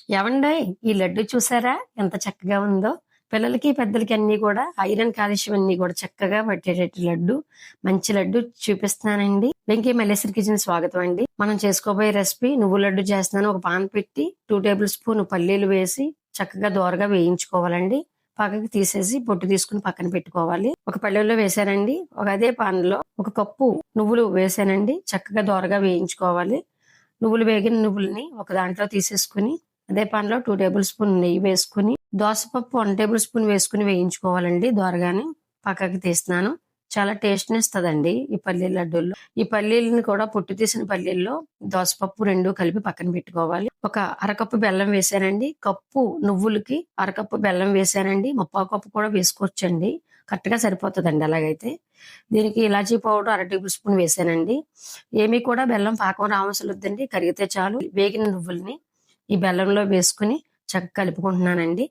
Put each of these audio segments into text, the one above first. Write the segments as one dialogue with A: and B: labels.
A: ఏవండోయ్ ఈ లడ్డు చూసారా ఎంత చక్కగా ఉందో. పిల్లలకి పెద్దలకి అన్ని కూడా ఐరన్ కాల్షియం అన్ని కూడా చక్కగా పట్టేటట్టు లడ్డు. మంచి లడ్డు చూపిస్తున్నానండి. వెంకీ మల్లేశ్వరి కిచెన్ స్వాగతం అండి. మనం చేసుకోబోయే రెసిపీ నువ్వు లడ్డు చేస్తున్నాను. ఒక పాన్ పెట్టి 2 టేబుల్ స్పూన్ పల్లీలు వేసి చక్కగా దోరగా వేయించుకోవాలండి. పక్కకి తీసేసి పొట్టు తీసుకుని పక్కన పెట్టుకోవాలి. ఒక పల్లెల్లో వేసానండి. అదే పాన్ లో ఒక కప్పు నువ్వులు వేసానండి. చక్కగా దోరగా వేయించుకోవాలి. నువ్వులు వేగిన నువ్వుల్ని ఒక దాంట్లో తీసేసుకుని అదే పాన్ లో 2 టేబుల్ స్పూన్ నెయ్యి వేసుకుని దోసపప్పు 1 టేబుల్ స్పూన్ వేసుకుని వేయించుకోవాలండి. దోరగానే పక్కకి తీస్తున్నాను. చాలా టేస్ట్ ని ఇస్తుందండి ఈ పల్లీ లడ్డూల్లో. ఈ పల్లీలని కూడా పొట్టు తీసిన పల్లీల్లో దోసపప్పు 2 కలిపి పక్కన పెట్టుకోవాలి. ఒక అరకప్పు బెల్లం వేసానండి. కప్పు నువ్వులకి అరకప్పు బెల్లం వేసానండి. 3/4 కప్పు కూడా వేసుకోవచ్చండి. కరెక్ట్ గా సరిపోతుందండి. అలాగైతే దీనికి ఇలాచీ పౌడర్ 1 టేబుల్ స్పూన్ వేసానండి. ఏమీ కూడా బెల్లం పాకం రావసరం వద్దండి. కరిగితే చాలు. వేగిన నువ్వుల్ని ఈ బెల్లంలో వేసుకుని చక్కగా కలుపుకుంటున్నానండి.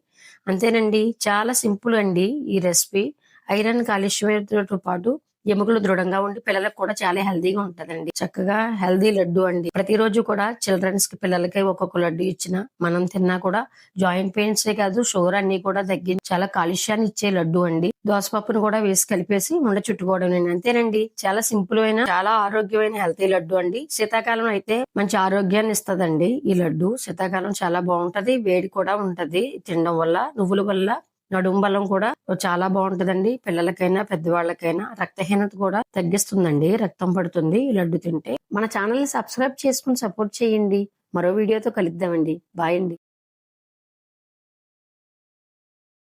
A: అంతేనండి. చాలా సింపుల్ అండి ఈ రెసిపీ. ఐరన్ కాల్షియంతో పాటు ఎముకలు దృఢంగా ఉండి పిల్లలకు కూడా చాలా హెల్దీగా ఉంటదండి. చక్కగా హెల్దీ లడ్డు అండి. ప్రతిరోజు కూడా చిల్డ్రన్స్ కి పిల్లలకి ఒక్కొక్క లడ్డు ఇచ్చినా మనం తిన్నా కూడా జాయింట్ పెయిన్స్ కాదు షుగర్ అన్ని కూడా తగ్గించి చాలా కాలుష్యాన్ని ఇచ్చే లడ్డు అండి. దోసపప్పును కూడా వేసి కలిపేసి ఉండ చుట్టుకోవడం అంతేనండి. చాలా సింపుల్ అయిన చాలా ఆరోగ్యమైన హెల్తీ లడ్డు అండి. శీతాకాలం అయితే మంచి ఆరోగ్యాన్ని ఇస్తదండి ఈ లడ్డు. శీతాకాలం చాలా బాగుంటది. వేడి కూడా ఉంటది తినడం వల్ల. నువ్వుల వల్ల నడుము బలం కూడా చాలా బాగుంటదండి. పిల్లలకైనా పెద్దవాళ్ళకైనా రక్తహీనత కూడా తగ్గిస్తుందండి. రక్తం పడుతుంది ఈ లడ్డు తింటే. మన ఛానల్ ని సబ్స్క్రైబ్ చేసుకుని సపోర్ట్ చేయండి. మరో వీడియోతో కలుద్దామండి. బాయ్ అండి.